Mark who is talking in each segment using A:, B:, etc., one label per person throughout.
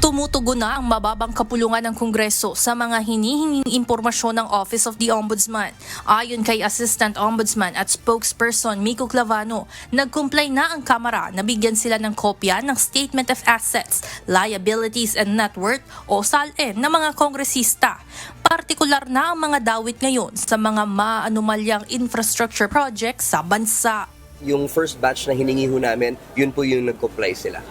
A: Tumutugon na ang mababang kapulungan ng Kongreso sa mga hinihinging impormasyon ng Office of the Ombudsman. Ayon kay Assistant Ombudsman at Spokesperson Miko Clavano, nag-comply na ang Kamara na bigyan sila ng kopya ng Statement of Assets, Liabilities and Net Worth o SALN ng mga kongresista. Partikular na ang mga dawit ngayon sa mga maanumalyang infrastructure projects sa bansa.
B: Yung first batch na hiningi ho namin, yun po yung nag-comply sila.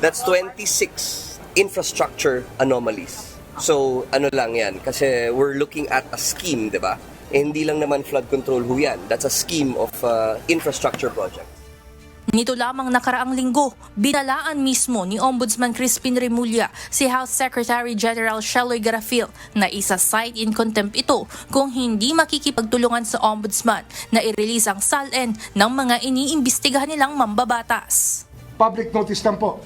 B: That's 26 infrastructure anomalies. So, ano lang yan, kasi we're looking at a scheme, di ba? Hindi lang naman flood control ho yan. That's a scheme of infrastructure project.
A: Nito lamang nakaraang linggo, binalaan mismo ni Ombudsman Crispin Remulla si House Secretary General Sheloy Garafil na isa-cite in contempt ito kung hindi makikipagtulungan sa Ombudsman na i-release ang SALN ng mga iniimbestigahan nilang mambabatas.
C: Public notice lang po.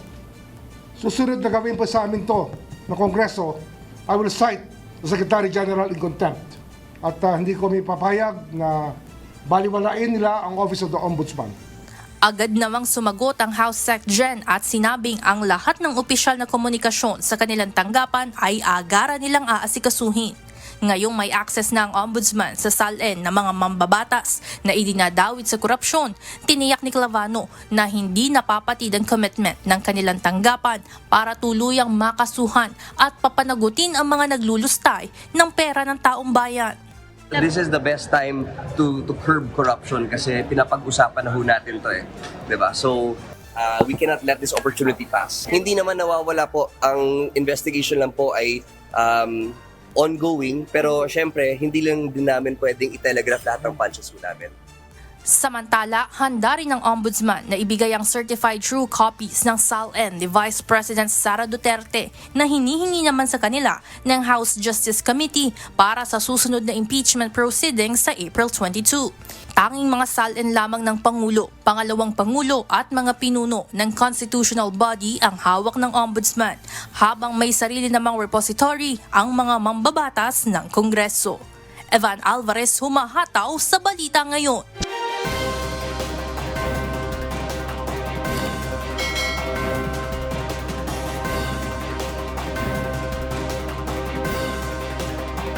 C: Susunod na gawin po sa amin to ng Kongreso, I will cite the Secretary General in contempt. At hindi ko may papayag na baliwalain nila ang Office of the Ombudsman.
A: Agad namang sumagot ang House Sec Gen at sinabing ang lahat ng opisyal na komunikasyon sa kanilang tanggapan ay agara nilang aasikasuhin. Ngayong may access na ang Ombudsman sa SALN ng mga mambabatas na idinadawit sa korupsyon, tiniyak ni Clavano na hindi napapatid ang commitment ng kanilang tanggapan para tuluyang makasuhan at papanagutin ang mga naglulustay ng pera ng taong bayan.
B: This is the best time to curb corruption kasi pinapag-usapan na ho natin to eh. Diba? So, we cannot let this opportunity pass. Hindi naman nawawala po, ang investigation lang po ay ongoing, pero syempre, hindi lang din namin pwedeng i-telegraph lahat ng punches ho namin.
A: Samantala, handa rin ng Ombudsman na ibigay ang certified true copies ng SALN ni Vice President Sara Duterte na hinihingi naman sa kanila ng House Justice Committee para sa susunod na impeachment proceedings sa April 22. Tanging mga SALN lamang ng Pangulo, Pangalawang Pangulo at mga pinuno ng constitutional body ang hawak ng Ombudsman, habang may sarili namang repository ang mga mambabatas ng Kongreso. Evan Alvarez, humahataw sa Balita Ngayon.